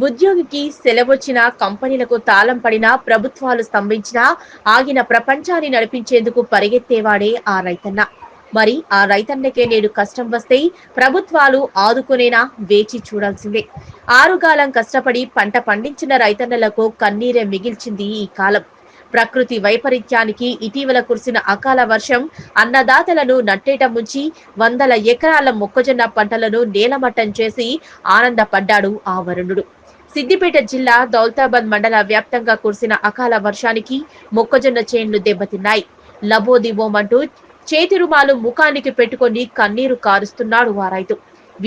ఉద్యోగికి సెలవొచ్చినా, కంపెనీలకు తాళం పడినా, ప్రభుత్వాలు స్తంభించినా ఆగిన ప్రపంచాన్ని నడిపించేందుకు పరిగెత్తేవాడే ఆ రైతన్న. మరి ఆ రైతన్నకే నేడు కష్టం వస్తే ప్రభుత్వాలు ఆదుకునేనా వేచి చూడాల్సిందే. ఆరుగాలం కష్టపడి పంట పండించిన రైతన్నలకు కన్నీరే మిగిల్చింది ఈ కాలం. ప్రకృతి వైపరీత్యానికి ఇటీవల కురిసిన అకాల వర్షం అన్నదాతలను నట్టేట ముంచి వందల ఎకరాల మొక్కజొన్న పంటలను నేలమట్టం చేసి ఆనందపడ్డాడు ఆ వరుణుడు. సిద్దిపేట జిల్లా దౌలతాబాద్ మండల వ్యాప్తంగా కురిసిన అకాల వర్షానికి మొక్కజొన్న చేన్లు దెబ్బతిన్నాయి. లబోదిబోమంటూ చేతి రుమాలు ముఖానికి పెట్టుకొని కన్నీరు కారుస్తున్నాడు ఆ రైతు.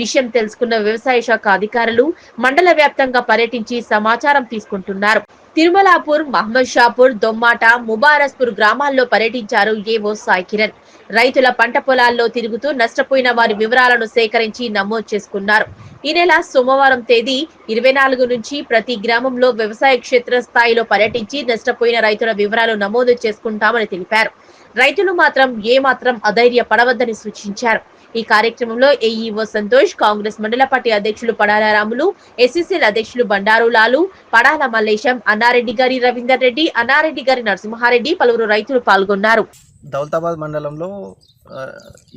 విషయం తెలుసుకున్న వ్యవసాయ శాఖ అధికారులు మండల వ్యాప్తంగా పర్యటించి సమాచారం తీసుకుంటున్నారు. తిరుమలాపూర్, మహమ్మద్ షాపూర్, దొమ్మాట, ముబారస్పూర్ గ్రామాల్లో పర్యటించారు ఏవో సాయి కిరణ్. రైతుల పంట పొలాల్లో తిరుగుతూ నష్టపోయిన వారి వివరాలను సేకరించి నమోదు చేసుకున్నారు. ఈ నెల సోమవారం తేదీ 24 నుంచి ప్రతి గ్రామంలో వ్యవసాయ క్షేత్ర స్థాయిలో పర్యటించి నష్టపోయిన రైతుల వివరాలు నమోదు చేసుకుంటామని తెలిపారు. రైతులు మాత్రం ఏమాత్రం అధైర్య పడవద్దని సూచించారు. ఈ కార్యక్రమంలో ఏఈఓ సంతోష్, కాంగ్రెస్ మండల పార్టీ అధ్యక్షులు పడాల రాములు, ఎస్సీసీల అధ్యక్షులు బండారు లాలు, పడాల మల్లేశం, అన్నారెడ్డి గారి రవీందర్ రెడ్డి, అన్నారెడ్డి గారి నరసింహారెడ్డి, పలువురు రైతులు పాల్గొన్నారు. దౌలతాబాద్ మండలంలో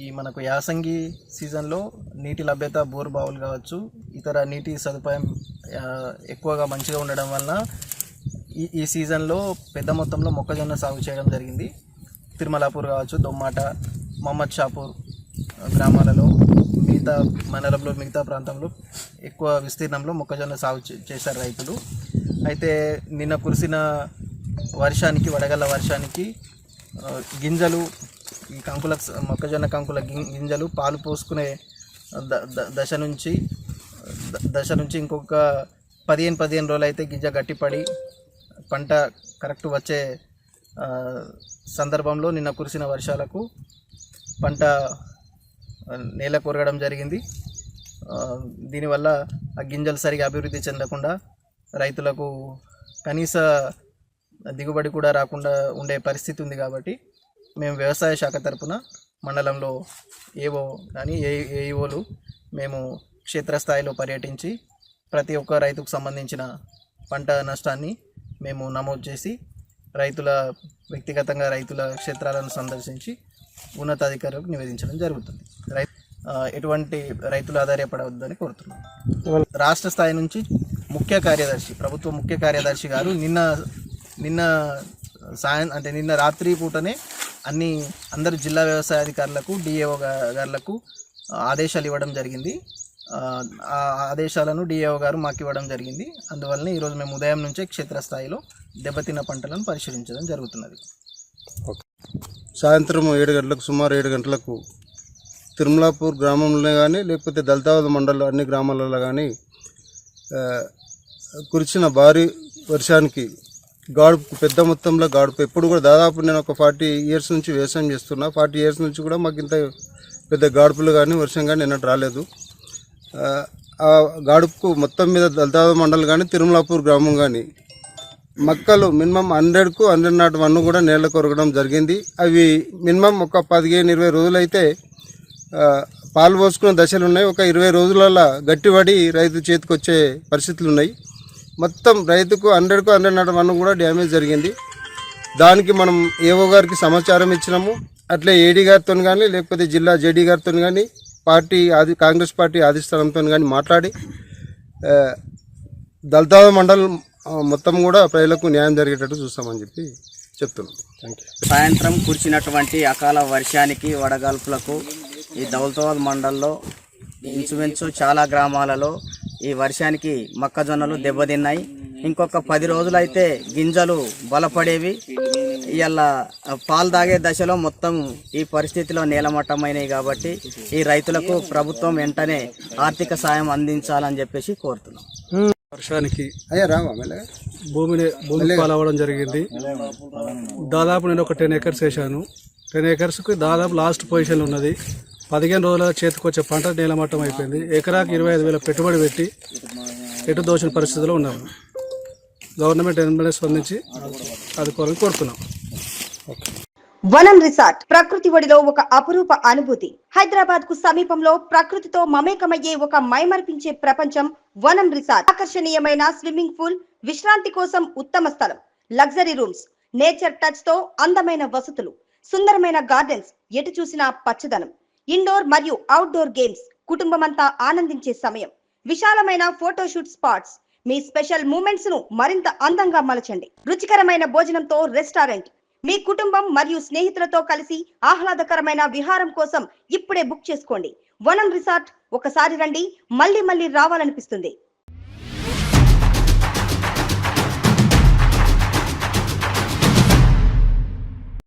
ఈ మనకు యాసంగి సీజన్లో నీటి లభ్యత బోరు బావులు కావచ్చు, ఇతర నీటి సదుపాయం ఎక్కువగా మంచిగా ఉండడం వలన ఈ సీజన్లో పెద్ద మొత్తంలో మొక్కజొన్న సాగు చేయడం జరిగింది. తిరుమలాపూర్ కావచ్చు, దొమ్మాట, మహమ్మద్ షాపూర్ గ్రామాలలో మిగతా మండలంలో మిగతా ప్రాంతంలో ఎక్కువ విస్తీర్ణంలో మొక్కజొన్న సాగు చేశారు రైతులు. అయితే నిన్న కురిసిన వర్షానికి, వడగళ్ళ వర్షానికి గింజలు, ఈ కంకుల మొక్కజొన్న కంకుల గింజలు పాలు పోసుకునే దశ నుంచి ఇంకొక 15 రోజులు అయితే గింజ గట్టిపడి పంట కరెక్ట్ వచ్చే సందర్భంలో నిన్న కురిసిన వర్షాలకు పంట నేల కొరగడం జరిగింది. దీనివల్ల ఆ గింజలు సరిగా అభివృద్ధి చెందకుండా రైతులకు కనీస దిగుబడి కూడా రాకుండా ఉండే పరిస్థితి ఉంది. కాబట్టి మేము వ్యవసాయ శాఖ తరపున మండలంలో ఏవో కానీ ఏఈఓలు మేము క్షేత్రస్థాయిలో పర్యటించి ప్రతి ఒక్క రైతుకు సంబంధించిన పంట నష్టాన్ని మేము నమోదు చేసి వ్యక్తిగతంగా రైతుల క్షేత్రాలను సందర్శించి ఉన్నతాధికారులకు నివేదించడం జరుగుతుంది. ఎటువంటి రైతులు ఆధారపడవద్దని కోరుతున్నాం. రాష్ట్ర స్థాయి నుంచి ప్రభుత్వ ముఖ్య కార్యదర్శి గారు నిన్న రాత్రి పూటనే అందరు జిల్లా వ్యవసాయ అధికారులకు, డిఏఓ గారులకు ఆదేశాలు ఇవ్వడం జరిగింది. ఆ ఆదేశాలను డిఏఓ గారు మాకు ఇవ్వడం జరిగింది. అందువల్లనే ఈరోజు మేము ఉదయం నుంచే క్షేత్రస్థాయిలో దెబ్బతిన్న పంటలను పరిశీలించడం జరుగుతున్నది. సాయంత్రం 7 గంటలకు, సుమారు 7 గంటలకు తిరుమలాపూర్ గ్రామంలో కానీ లేకపోతే దౌలతాబాద్ మండలంలో అన్ని గ్రామాలలో కానీ కురిసిన భారీ వర్షానికి గాడుపు, పెద్ద మొత్తంలో గాడుపు, ఎప్పుడు కూడా దాదాపు నేను ఒక 40 years నుంచి వ్యవసాయం చేస్తున్నా. 40 years నుంచి కూడా మాకు ఇంత పెద్ద గాడుపులు కానీ వర్షం కానీ నిన్నటి రాలేదు. ఆ గాడుపుకు మొత్తం మీద దౌలతాబాద్ మండలం కానీ తిరుమలాపూర్ గ్రామం కానీ మొక్కలు మినిమం 100కు 101 కూడా నేల కొరగడం జరిగింది. అవి మినిమం ఒక 15-20 రోజులు అయితే పాలు పోసుకునే దశలు ఉన్నాయి. ఒక 20 రోజులలో గట్టిపడి రైతు చేతికి వచ్చే పరిస్థితులు ఉన్నాయి. మొత్తం రైతుకు 100కు 101 కూడా డ్యామేజ్ జరిగింది. దానికి మనం ఏఓ గారికి సమాచారం ఇచ్చినాము. అట్లే ఏడీ గారితో కానీ లేకపోతే జిల్లా జేడీ గారితో కానీ కాంగ్రెస్ పార్టీ అధిష్టానంతో కానీ మాట్లాడి దౌలతాబాద్ మండలం మొత్తం కూడా ప్రజలకు న్యాయం జరిగేటట్టు చూస్తామని చెప్పి చెప్తున్నాం. Thank you. సాయంత్రం కురిసినటువంటి అకాల వర్షానికి, వడగాల్పులకు ఈ దౌలతాబాద్ మండలంలో ఇంచుమించు చాలా గ్రామాలలో ఈ వర్షానికి మొక్కజొన్నలు దెబ్బతిన్నాయి. ఇంకొక 10 రోజులు అయితే గింజలు బలపడేవి. ఇవాళ పాలు తాగే దశలో మొత్తం ఈ పరిస్థితిలో నేలమట్టమైనవి. కాబట్టి ఈ రైతులకు ప్రభుత్వం వెంటనే ఆర్థిక సాయం అందించాలని చెప్పేసి కోరుతున్నాం. వర్షానికి భూమి పాలవడం జరిగింది. దాదాపు నేను ఒక 10 acres వేసాను. 10 acresకు దాదాపు లాస్ట్ పొజిషన్ ఉన్నది. 15 రోజుల చేతికొచ్చే పంట నేలమట్టం అయిపోయింది. ఎకరాకి 25,000 పెట్టుబడి పెట్టి ఎటు దోచిన పరిస్థితిలో ఉన్నాము. గవర్నమెంట్ వెంటనే స్పందించి ఆదుకోవాలని కోరుతున్నాం. వనం రిసార్ట్ ప్రకృతి ఒడిలో ఒక అపురూప అనుభూతి. హైదరాబాద్ కు సమీపంలో ప్రకృతితో మమేకమయ్యే ఒక మైమరిపించే ప్రపంచం వనం రిసార్ట్. ఆకర్షణీయమైన స్విమ్మింగ్ పూల్, విశ్రాంతి కోసం ఉత్తమ స్థలం, లగ్జరీ రూమ్స్, నేచర్ టచ్ తో అందమైన వసతులు, సుందరమైన గార్డెన్స్, ఎటు చూసినా పచ్చదనం, ఇండోర్ మరియు అవుట్డోర్ గేమ్స్, కుటుంబమంతా ఆనందించే సమయం, విశాలమైన ఫోటోషూట్ స్పాట్స్. మీ స్పెషల్ మూమెంట్స్ ను మరింత అందంగా మలచండి. రుచికరమైన భోజనంతో రెస్టారెంట్. మీ కుటుంబం మరియు స్నేహితులతో కలిసి ఆహ్లాదకరమైన విహారం కోసం ఇప్పుడే బుక్ చేసుకోండి. వనం రిసార్ట్ ఒకసారి రండి, మళ్ళీ రావాలనిపిస్తుంది.